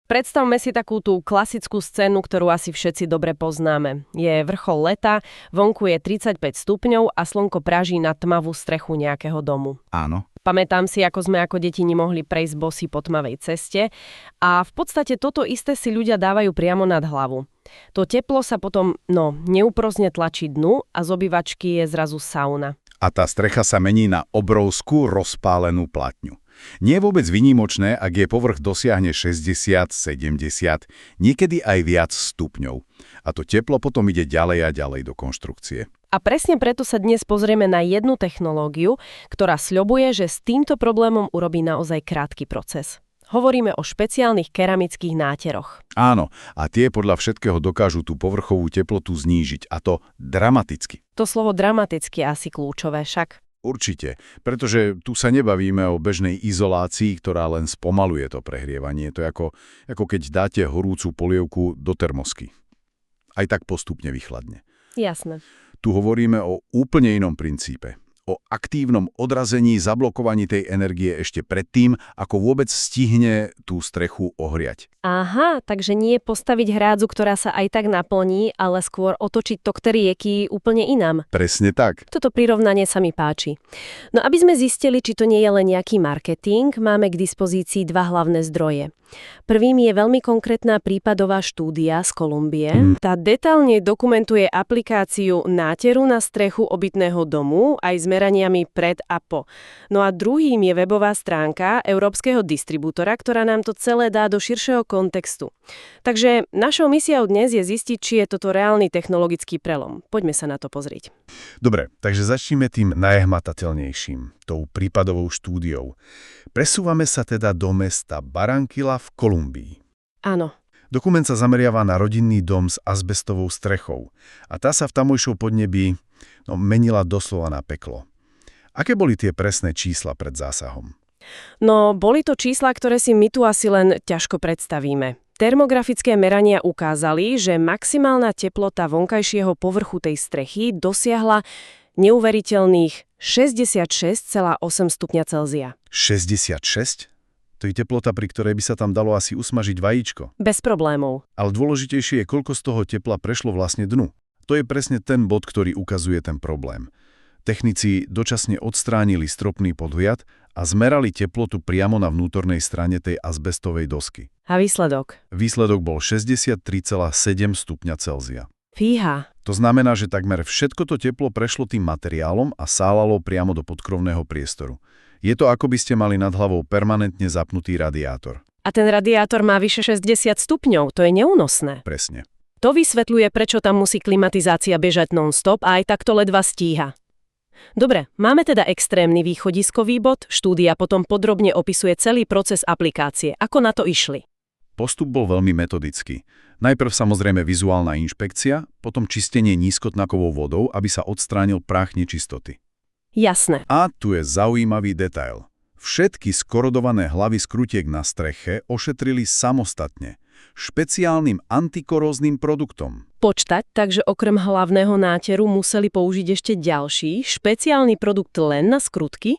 Predstavme si takú tú klasickú scénu, ktorú asi všetci dobre poznáme. Je vrchol leta, vonku je 35 stupňov a slnko praží na tmavú strechu nejakého domu. Áno. Pamätám si, ako sme ako deti nemohli prejsť bosí po tmavej ceste a v podstate toto isté si ľudia dávajú priamo nad hlavu. To teplo sa potom, neúprosne tlačí dnu a z obývačky je zrazu sauna. A tá strecha sa mení na obrovskú rozpálenú platňu. Nie je vôbec výnimočné, ak jej povrch dosiahne 60, 70, niekedy aj viac stupňov. A to teplo potom ide ďalej a ďalej do konštrukcie. A presne preto sa dnes pozrieme na jednu technológiu, ktorá sľubuje, že s týmto problémom urobí naozaj krátky proces. Hovoríme o špeciálnych keramických náteroch. Áno, a tie podľa všetkého dokážu tú povrchovú teplotu znížiť, a to dramaticky. To slovo dramaticky je asi kľúčové však. Určite, pretože tu sa nebavíme o bežnej izolácii, ktorá len spomaluje to prehrievanie. To je ako keď dáte horúcu polievku do termosky. Aj tak postupne vychladne. Jasné. Tu hovoríme o úplne inom princípe. O aktívnom odrazení, zablokovaní tej energie ešte predtým, ako vôbec stihne tú strechu ohriať. Aha, takže nie postaviť hrádzu, ktorá sa aj tak naplní, ale skôr otočiť tok rieky úplne inám. Presne tak. Toto prirovnanie sa mi páči. No aby sme zistili, či to nie je len nejaký marketing, máme k dispozícii dva hlavné zdroje. Prvým je veľmi konkrétna prípadová štúdia z Kolumbie. Tá detailne dokumentuje aplikáciu náteru na strechu obytného domu aj s meraniami pred a po. No a druhým je webová stránka európskeho distribútora, ktorá nám to celé dá do širšieho kontextu. Takže našou misiou dnes je zistiť, či je toto reálny technologický prelom. Poďme sa na to pozrieť. Dobre, takže začneme tým najhmatateľnejším, tou prípadovou štúdiou. Presúvame sa teda do mesta Barranquilla v Kolumbii. Áno. Dokument sa zameriava na rodinný dom s azbestovou strechou a tá sa v tamojšom podnebí menila doslova na peklo. Aké boli tie presné čísla pred zásahom? No, boli to čísla, ktoré si my tu asi len ťažko predstavíme. Termografické merania ukázali, že maximálna teplota vonkajšieho povrchu tej strechy dosiahla neuveriteľných 66,8 stupňa Celzia. 66? To je teplota, pri ktorej by sa tam dalo asi usmažiť vajíčko. Bez problémov. Ale dôležitejšie je, koľko z toho tepla prešlo vlastne dnu. To je presne ten bod, ktorý ukazuje ten problém. Technici dočasne odstránili stropný podhliad a zmerali teplotu priamo na vnútornej strane tej azbestovej dosky. A výsledok? Výsledok bol 63,7 stupňa Celzia. Fíha. To znamená, že takmer všetko to teplo prešlo tým materiálom a sálalo priamo do podkrovného priestoru. Je to, ako by ste mali nad hlavou permanentne zapnutý radiátor. A ten radiátor má vyše 60 stupňov, to je neúnosné. Presne. To vysvetľuje, prečo tam musí klimatizácia bežať non-stop a aj takto ledva stíha. Dobre, máme teda extrémny východiskový bod, štúdia potom podrobne opisuje celý proces aplikácie. Ako na to išli? Postup bol veľmi metodický. Najprv samozrejme vizuálna inšpekcia, potom čistenie nízkotlakovou vodou, aby sa odstránil prach nečistoty. Jasné. A tu je zaujímavý detail. Všetky skorodované hlavy skrutiek na streche ošetrili samostatne, špeciálnym antikoróznym produktom. Počtať, takže okrem hlavného náteru museli použiť ešte ďalší, špeciálny produkt len na skrutky?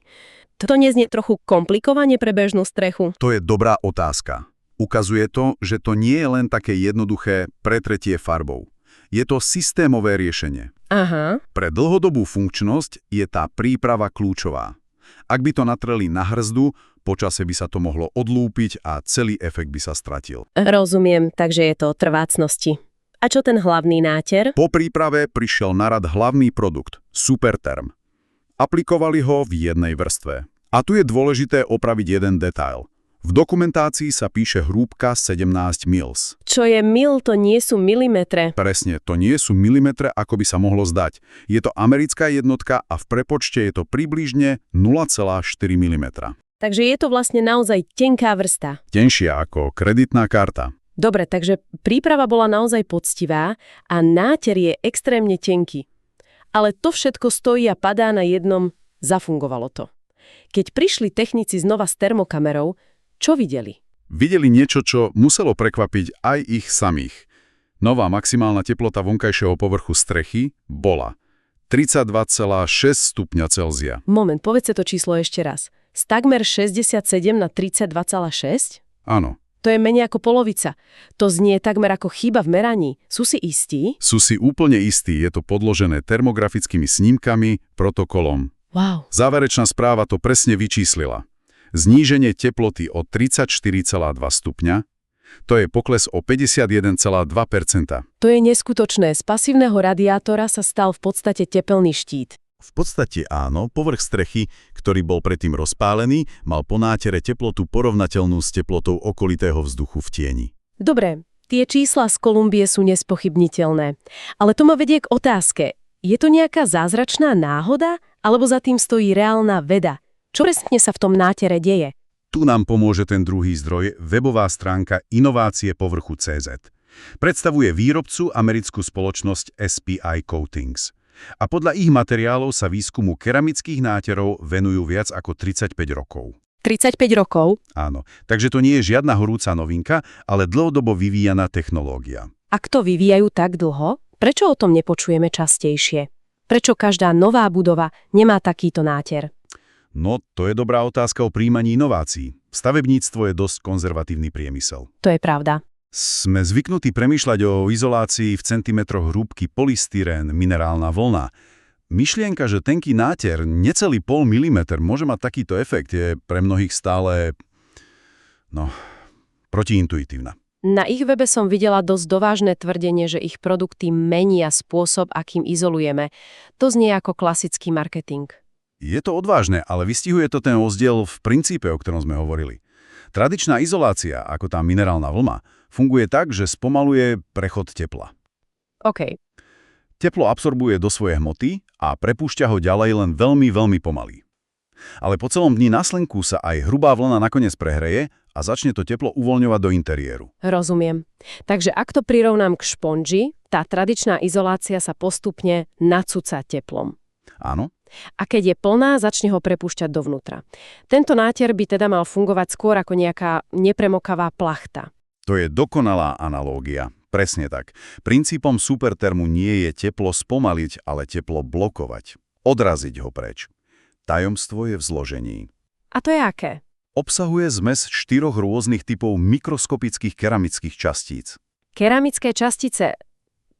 To neznie trochu komplikovane pre bežnú strechu? To je dobrá otázka. Ukazuje to, že to nie je len také jednoduché pretretie farbou. Je to systémové riešenie. Aha. Pre dlhodobú funkčnosť je tá príprava kľúčová. Ak by to natreli na hrzdu, počase by sa to mohlo odlúpiť a celý efekt by sa stratil. Rozumiem, takže je to o trvácnosti. A čo ten hlavný náter? Po príprave prišiel na rad hlavný produkt, Superterm. Aplikovali ho v jednej vrstve. A tu je dôležité opraviť jeden detail. V dokumentácii sa píše hrúbka 17 mils. Čo je mil, to nie sú milimetre. Presne, to nie sú milimetre, ako by sa mohlo zdať. Je to americká jednotka a v prepočte je to približne 0,4 mm. Takže je to vlastne naozaj tenká vrsta. Tenšia ako kreditná karta. Dobre, takže príprava bola naozaj poctivá a náter je extrémne tenký. Ale to všetko stojí a padá na jednom, zafungovalo to. Keď prišli technici znova s termokamerou, čo videli? Videli niečo, čo muselo prekvapiť aj ich samých. Nová maximálna teplota vonkajšieho povrchu strechy bola 32,6 stupňa Celzia. Moment, povedzte to číslo ešte raz. Z takmer 67 na 32,6? Áno. To je menej ako polovica. To znie takmer ako chyba v meraní. Sú si istí? Sú si úplne istí, je to podložené termografickými snímkami, protokolom. Wow. Záverečná správa to presne vyčíslila. Zníženie teploty o 34,2 stupňa, to je pokles o 51,2%. To je neskutočné. Z pasívneho radiátora sa stal v podstate tepelný štít. V podstate áno, povrch strechy, ktorý bol predtým rozpálený, mal po nátere teplotu porovnateľnú s teplotou okolitého vzduchu v tieni. Dobre, tie čísla z Kolumbie sú nespochybniteľné. Ale to ma vedie k otázke. Je to nejaká zázračná náhoda, alebo za tým stojí reálna veda? Čo presne sa v tom nátere deje? Tu nám pomôže ten druhý zdroj, webová stránka Inovácie povrchu.cz. Predstavuje výrobcu americkú spoločnosť SPI Coatings. A podľa ich materiálov sa výskumu keramických náterov venujú viac ako 35 rokov. 35 rokov? Áno, takže to nie je žiadna horúca novinka, ale dlhodobo vyvíjaná technológia. Ak to vyvíjajú tak dlho, prečo o tom nepočujeme častejšie? Prečo každá nová budova nemá takýto náter? No, to je dobrá otázka o príjmaní inovácií. Stavebníctvo je dosť konzervatívny priemysel. To je pravda. Sme zvyknutí premýšľať o izolácii v centimetroch hrúbky polystyrén, minerálna vlna. Myšlienka, že tenký náter, necelý 0,5 mm, môže mať takýto efekt, je pre mnohých stále, protiintuitívna. Na ich webe som videla dosť dovážne tvrdenie, že ich produkty menia spôsob, akým izolujeme. To znie ako klasický marketing. Je to odvážne, ale vystihuje to ten rozdiel v princípe, o ktorom sme hovorili. Tradičná izolácia, ako tá minerálna vlna, funguje tak, že spomaluje prechod tepla. OK. Teplo absorbuje do svojej hmoty a prepúšťa ho ďalej len veľmi, veľmi pomaly. Ale po celom dni na slnku sa aj hrubá vlna nakoniec prehreje a začne to teplo uvoľňovať do interiéru. Rozumiem. Takže ak to prirovnám k šponži, tá tradičná izolácia sa postupne nacúca teplom. Áno. A keď je plná, začne ho prepúšťať dovnútra. Tento náter by teda mal fungovať skôr ako nejaká nepremokavá plachta. To je dokonalá analógia. Presne tak. Princípom supertermu nie je teplo spomaliť, ale teplo blokovať. Odraziť ho preč. Tajomstvo je v zložení. A to je aké? Obsahuje zmes 4 rôznych typov mikroskopických keramických častíc. Keramické častice?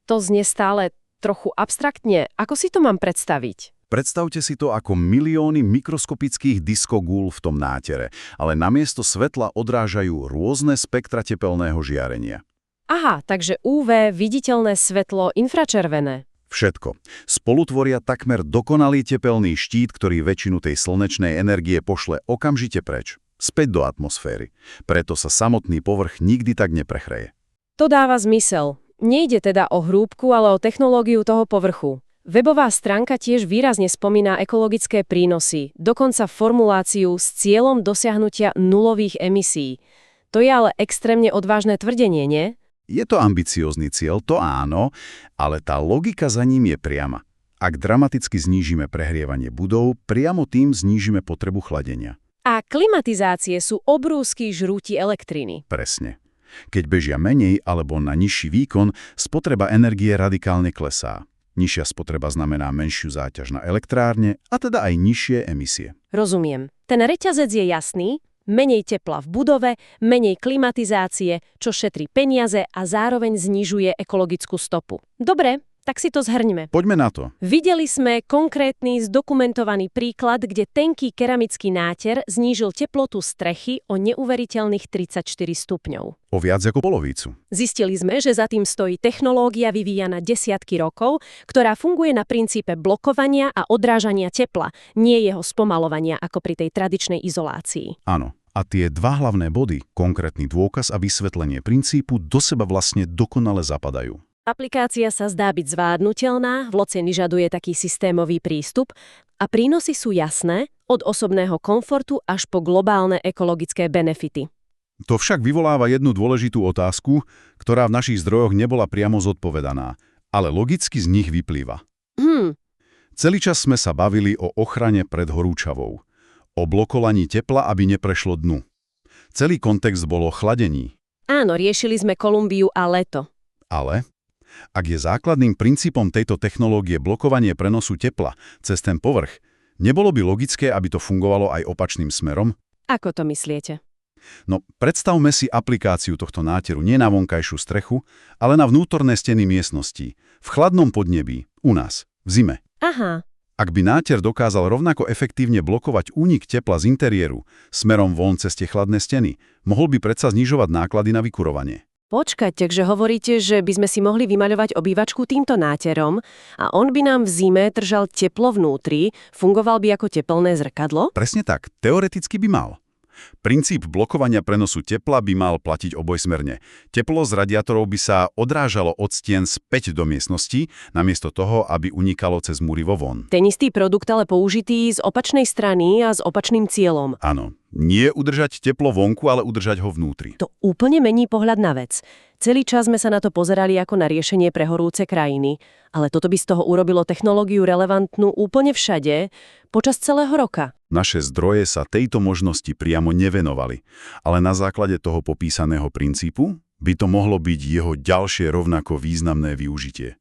To znie stále trochu abstraktne. Ako si to mám predstaviť? Predstavte si to ako milióny mikroskopických diskogúl v tom nátere, ale namiesto svetla odrážajú rôzne spektra tepelného žiarenia. Aha, takže UV, viditeľné svetlo, infračervené. Všetko. Spolu tvoria takmer dokonalý tepelný štít, ktorý väčšinu tej slnečnej energie pošle okamžite preč, späť do atmosféry. Preto sa samotný povrch nikdy tak neprechreje. To dáva zmysel. Nejde teda o hrúbku, ale o technológiu toho povrchu. Webová stránka tiež výrazne spomína ekologické prínosy, dokonca formuláciu s cieľom dosiahnutia nulových emisí. To je ale extrémne odvážne tvrdenie, nie? Je to ambiciózny cieľ, to áno, ale tá logika za ním je priama. Ak dramaticky znížime prehrievanie budov, priamo tým znížime potrebu chladenia. A klimatizácie sú obrúsky žrúti elektriny. Presne. Keď bežia menej alebo na nižší výkon, spotreba energie radikálne klesá. Nižšia spotreba znamená menšiu záťaž na elektrárne a teda aj nižšie emisie. Rozumiem. Ten reťazec je jasný, menej tepla v budove, menej klimatizácie, čo šetrí peniaze a zároveň znižuje ekologickú stopu. Dobre, tak si to zhrňme. Poďme na to. Videli sme konkrétny zdokumentovaný príklad, kde tenký keramický náter znížil teplotu strechy o neuveriteľných 34 stupňov. O viac ako polovicu. Zistili sme, že za tým stojí technológia vyvíjana desiatky rokov, ktorá funguje na princípe blokovania a odrážania tepla, nie jeho spomalovania ako pri tej tradičnej izolácii. Áno. A tie dva hlavné body, konkrétny dôkaz a vysvetlenie princípu, do seba vlastne dokonale zapadajú. Aplikácia sa zdá byť zvládnutelná, v Loceni žaduje taký systémový prístup a prínosy sú jasné, od osobného komfortu až po globálne ekologické benefity. To však vyvoláva jednu dôležitú otázku, ktorá v našich zdrojoch nebola priamo zodpovedaná, ale logicky z nich vyplýva. Celý čas sme sa bavili o ochrane pred horúčavou, o blokovaní tepla, aby neprešlo dnu. Celý kontext bol o chladení. Áno, riešili sme Kolumbiu a leto. Ale ak je základným princípom tejto technológie blokovanie prenosu tepla cez ten povrch, nebolo by logické, aby to fungovalo aj opačným smerom? Ako to myslíte? No, predstavme si aplikáciu tohto náteru nie na vonkajšiu strechu, ale na vnútorné steny miestností, v chladnom podnebí, u nás, v zime. Aha. Ak by náter dokázal rovnako efektívne blokovať únik tepla z interiéru smerom von cez tie chladné steny, mohol by predsa znižovať náklady na vykurovanie. Počkať, takže hovoríte, že by sme si mohli vymaľovať obývačku týmto náterom a on by nám v zime držal teplo vnútri, fungoval by ako tepelné zrkadlo? Presne tak, teoreticky by mal. Princíp blokovania prenosu tepla by mal platiť obojsmerne. Teplo z radiátorov by sa odrážalo od stien späť do miestnosti, namiesto toho, aby unikalo cez múrivo von. Ten istý produkt, ale použitý z opačnej strany a s opačným cieľom. Áno, nie udržať teplo vonku, ale udržať ho vnútri. To úplne mení pohľad na vec. Celý čas sme sa na to pozerali ako na riešenie pre horúce krajiny, ale toto by z toho urobilo technológiu relevantnú úplne všade, počas celého roka. Naše zdroje sa tejto možnosti priamo nevenovali, ale na základe toho popísaného princípu by to mohlo byť jeho ďalšie rovnako významné využitie.